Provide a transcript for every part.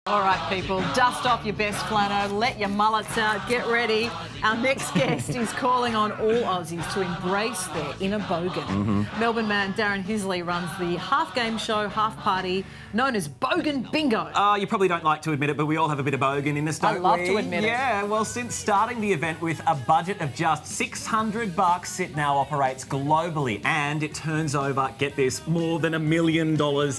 All right, people, dust off your best flannel, let your mullets out, get ready. Our next guest is calling on all Aussies to embrace their inner bogan. Melbourne man Darren Hisley runs the half-game show, half-party, known as Bogan Bingo. You probably don't like to admit it, but we all have a bit of bogan in us, don't we? I love to admit it. Yeah, well, since starting the event with a budget of just $600, it now operates globally, and it turns over, get this, more than $1 million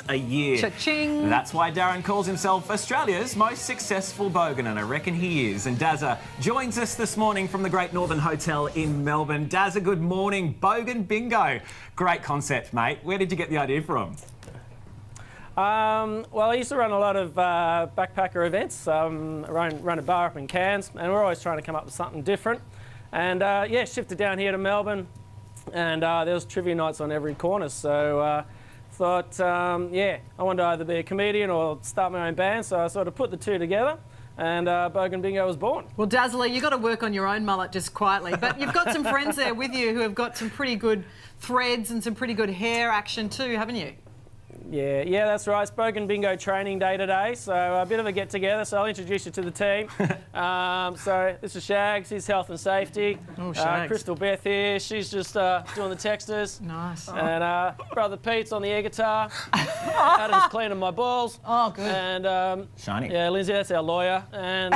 a year. Cha-ching! That's why Darren calls himself Australia's most successful bogan, and I reckon he is. And Dazza joins us this morning from the Great Northern Hotel in Melbourne. Dazza, good morning. Bogan Bingo. Great concept, mate. Where did you get the idea from? Well, I used to run a lot of backpacker events, run a bar up in Cairns, and we're always trying to come up with something different. And yeah, shifted down here to Melbourne, and there was trivia nights on every corner. So thought, yeah, I wanted to either be a comedian or start my own band. So I sort of put the two together, and Bogan Bingo was born. Well, Dazzler, you've got to work on your own mullet just quietly, but you've got some friends there with you who have got some pretty good threads and some pretty good hair action too, haven't you? Yeah, that's right. It's Bogan Bingo training day today, so a bit of a get-together, so I'll introduce you to the team. So this is Shags, he's health and safety. Oh, Shags. Crystal Beth here, she's just doing the texters. Nice. And Brother Pete's on the air guitar. Adam's cleaning my balls. Oh, good. And Shiny. Yeah, Lindsay, that's our lawyer. And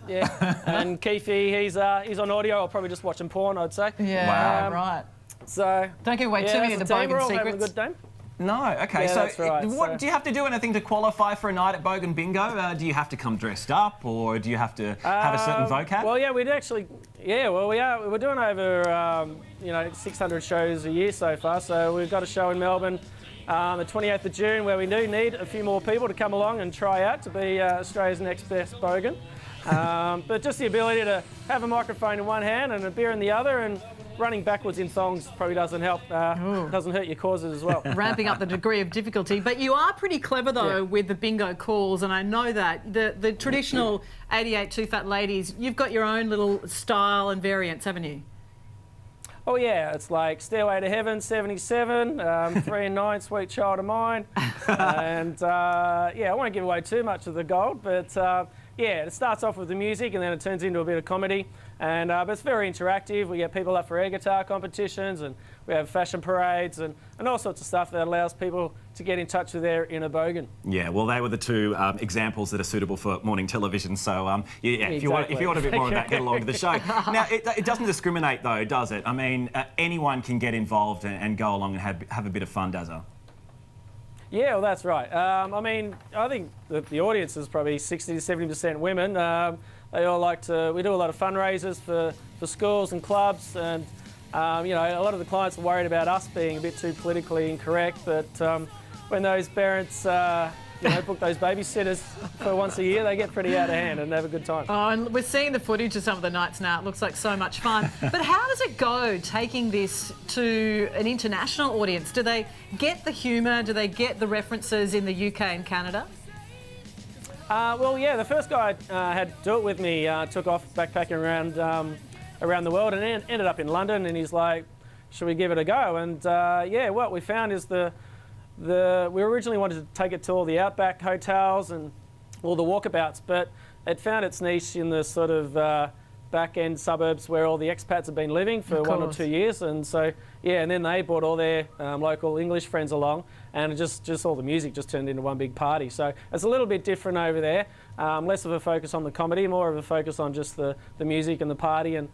yeah, and Keefe, he's on audio. I'll probably just watching porn, I'd say. Yeah, right. So don't give away too many of the we're Bogan all having a secrets. good time. No, okay. Yeah, So, that's right. what do you have to do anything to qualify for a night at Bogan Bingo? Do you have to come dressed up, or do you have to have a certain vocab? Well, yeah, we're doing over 600 shows a year so far. So we've got a show in Melbourne, the 28th of June, where we do need a few more people to come along and try out to be Australia's next best Bogan. But just the ability to have a microphone in one hand and a beer in the other, and running backwards in thongs probably doesn't help, doesn't hurt your causes as well. Ramping up the degree of difficulty. But you are pretty clever, though, with the bingo calls, and I know that. The traditional 88 Too Fat Ladies, you've got your own little style and variants, haven't you? Oh, yeah, it's like Stairway to Heaven, 77, 3 and 9, Sweet Child of Mine. And, yeah, I won't give away too much of the gold, but, yeah, it starts off with the music and then it turns into a bit of comedy. And but it's very interactive. We get people up for air guitar competitions, and we have fashion parades and all sorts of stuff that allows people to get in touch with their inner bogan. Yeah, well, they were the two examples that are suitable for morning television. So, yeah, Exactly. if you want a bit more of that, get along to the show. Now, it doesn't discriminate, though, does it? I mean, anyone can get involved and go along and have a bit of fun, Dazza. Yeah, well, that's right. I mean, I think the audience is probably 60 to 70% women. They all like to. We do a lot of fundraisers for schools and clubs, and you know, a lot of the clients are worried about us being a bit too politically incorrect. But when those parents, you know, book those babysitters for once a year, they get pretty out of hand and have a good time. Oh, and we're seeing the footage of some of the nights now. It looks like so much fun. But how does it go taking this to an international audience? Do they get the humour? Do they get the references in the UK and Canada? Well, yeah, the first guy had to do it with me took off backpacking around the world and ended up in London, and he's like, should we give it a go? And yeah, what we found is we originally wanted to take it to all the outback hotels and all the walkabouts, but it found its niche in the sort of back-end suburbs where all the expats have been living for 1 or 2 years. And so, yeah, and then they brought all their local English friends along, and just all the music just turned into one big party. So it's a little bit different over there, less of a focus on the comedy, more of a focus on just the music and the party, and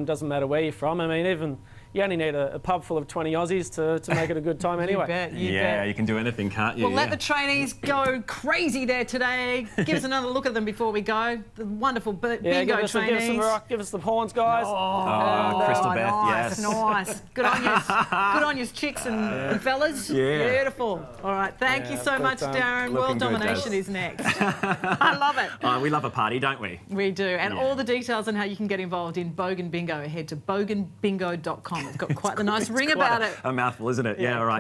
doesn't matter where you're from. I mean, even you only need a pub full of 20 Aussies to make it a good time anyway. You bet, you Yeah, bet. you can do anything, can't you? Well, let the trainees go crazy there today. Give us another look at them before we go. The wonderful bingo trainees. Give us the horns, guys. Oh, Crystal Beth, nice, yes. Nice. Good on you. Good on you, chicks and fellas. Yeah. Beautiful. All right. Thank you so good much, time. Darren. Looking World good, domination Daz. is next. I love it. Oh, we love a party, don't we? We do. And Yeah. all the details on how you can get involved in Bogan Bingo, head to boganbingo.com. It's got quite the nice ring about it. A mouthful, isn't it? Yeah, all right.